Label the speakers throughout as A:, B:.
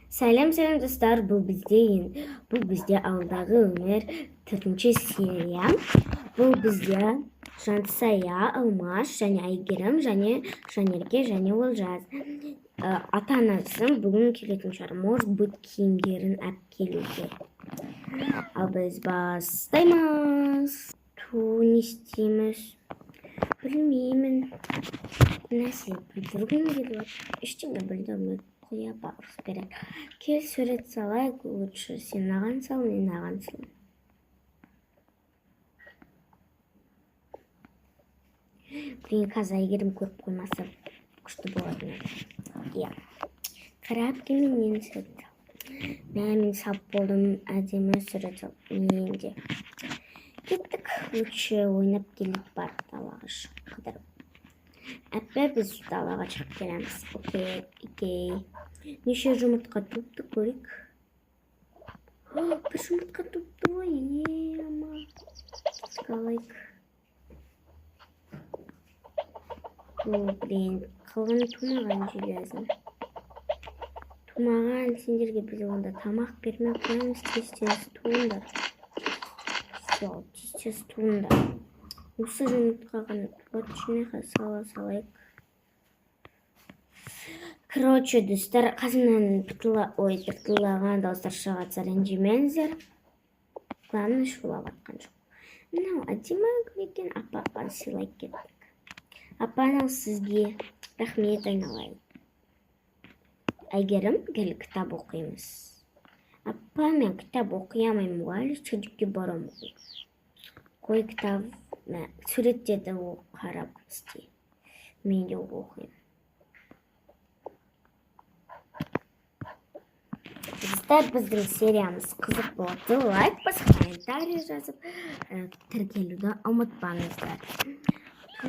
A: Сәлем достар, бұл бізде алдағы өмір 4-ші серия. Бұл бізде Жансая, Алмаш, және Айгерім, және Жанерке, және Олжас. Ата-анасын бүгін келетін шығар, может быть, киімдерін алып келуге. Ал біз бастаймыз. Не істейміз? Білмеймін. Нәрсе білдіргім келіп, ештеңе білдірмей қоя барыс керек. Кел сурет салайық, лучше сен маған сал, мен маған сал. Блин, қазір Айгерім көріп қоймаса күшті болады. Иә. Қарап келменен сурет сал. Мен сап болдым, әдемі сурет сал. Мен де. Кеттік, лучше ойнап келіп бар далаға қыдырып. Әппе біз далаға шығып келеміз. Окей. Неше жұмыртқа туыпты көрейік. Бір жұмыртқа туыпты ғой, ема. Қалайық. Блин, қалған тумаған железім. Тумаған сендерге біз онда тамақ бермей қоймыз, тез туыңдар. Тез туыңдар. Осы жұмыртқа ғана туады, үшіне салайық. Короче, достар, қазымнан біртілаған дауыстар шығатса ренжімеңіздер. Главное, шулап атқан жоқ. Мынау әдемі екен, ападан сыйлай кеттік. Апанал сізге рахмет айналайын. Айгерім, кел кітап оқимыз. Апа, мен кітап оқи алмаймын, әлі садикке барамын. Қой кітап, суреттерді қарап істе. Мен де оқимын. Біздің сериямыз қызық болады. Лайк басып, комментарий жазып, тіркелуді ұмытпаңыздар.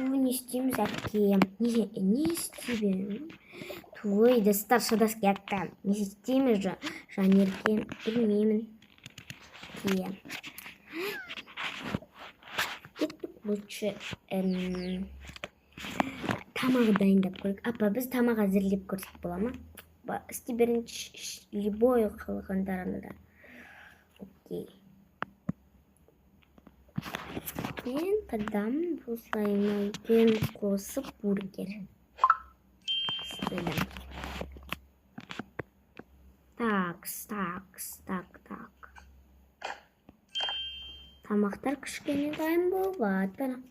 A: Не істейміз әпке? Не істейміз? Той, достар, шыдас кетті. Не істейміз Жанерке? Білмеймін. Кеттік, лучше тамағы дайындап көрік. Апа, біз тамақ әзірлеп көрсек бола ма? Істе бірінші любой қылғандарыны да. Окей. Мен қадам бұлсайын қосып бургер. Істедім. Так. Тамақтар кішкене дайын болады.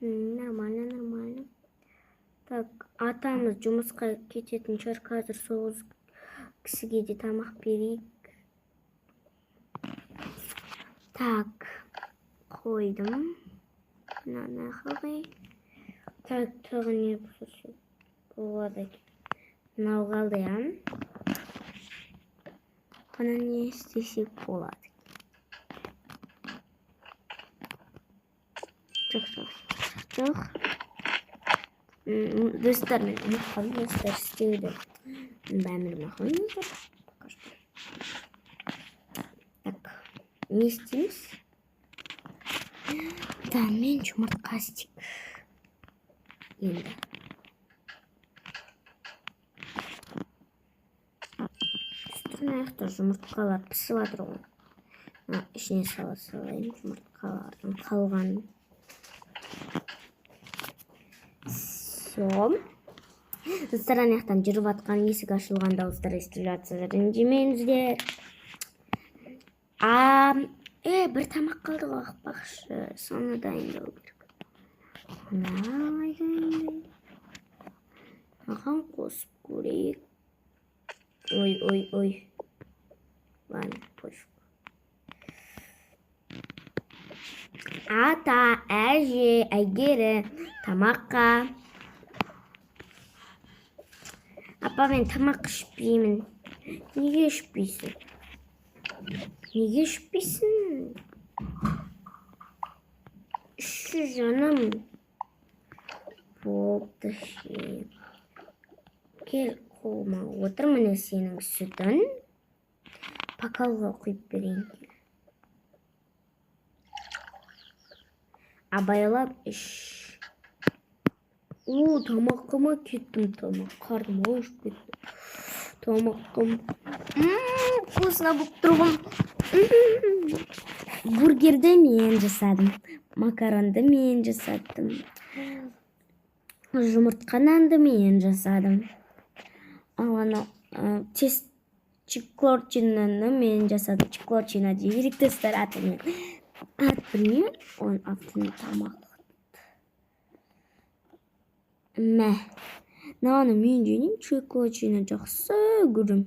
A: Нормально. Так, атамыз жұмысқа кететін шығар, қазір сол кісіге де тамақ берейік. Так, қойдым. Мынаны қалай. Так, тағы не болады. Мынау қалды, Бұны не істесек болады. Жоқ. Достар, мен ұмытқанмын, достар істеуді. Бәмір мақылыңыздар. Так, не істейміз? Да, мен жұмыртқа істейік. Енді. Үстірін аяқта жұмыртқалар пісіп атыр ғой. Ішіне салайын жұмыртқалардың қалғанын. Достар, аяқтан жүріп атқан есік ашылған дауыстар естіліп жатса ренжімеңіздер. Бір тамақ қалды ғой, ақпақшы. Соны дайындау керек. Маған қосып көрейік. Ой. Ладно, пофиг. Ата, әже, Айгері, тамаққа. Апа, мен тамақ ішпеймін. Неге ішпейсің? Іші жаным. Болды ше. Кел қолыма отыр, міне сенің сүтін. Бокалға құйып берейін. Абайлап іш. Тамақыма кеттім, тамақ. Қарным ашып кетті. Тамақым. Вкусно болып тұрғым. Бургерді мен жасадым. Макаронды мен жасадым. Жұмыртқа нанды мен жасадым. Ал ана чиклорчинаны мен жасадым. Чиклорчина дейік достар атын. Ат білмеймін, оның атын тамақ. Мә. Наны мен жеймін, чиклорчина жақсы көрем.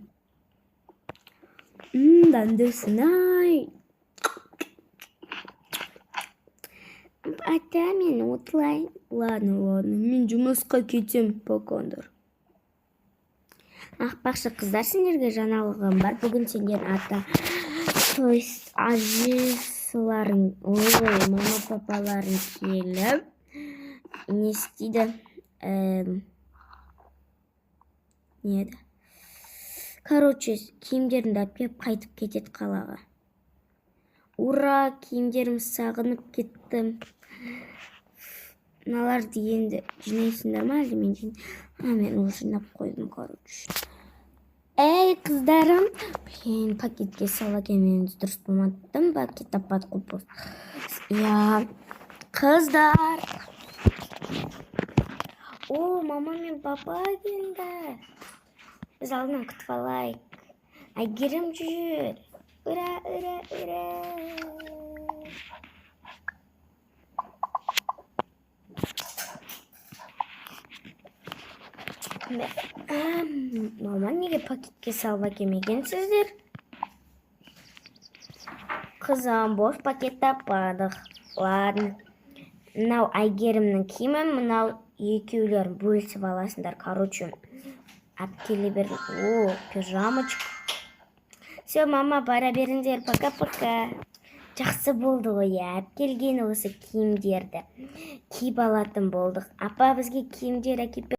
A: Дандырсын-ай. Ата мен отлайын. Ладно, мен жұмысқа кетем, покондар. Ақпақшы қыздар, сендерге жаңалығым бар. Бүгін сендер ата, то есть ажысыларың, мама папаларың келіп, не істейді? Неді? Короче, киімдерімді әпкеп қайтып кетеді қалаға. Ура, киімдерім сағынып кеттім. Мыналарды енді жинайсыңдар ма әлде мен жинайын? Мен ол жинап қойдым, короче. Эй, қыздарым, мен пакетке сала кемеңіз дұрыс болмадым, пакет апат қойып. Я, қыздар. О, мама мен папа келді. Біз алдынан күтіп алайық. Әйгерім жүр. Ура, ура, ура. Мама неге пакетке салып әкелмегенсіздер? Қызым, бош пакет таппадық. Ладно. Мынау Әйгерімнің киімі, мынау екеулерін бөлісіп аласыңдар. Короче, әпкеле бердім. О, пижамочка. Все, мама, бара беріңдер. Пока-пока. Жақсы болды ғой, әпкелген осы киімдерді киіп алатын болдық. Апа бізге киімдер әкеп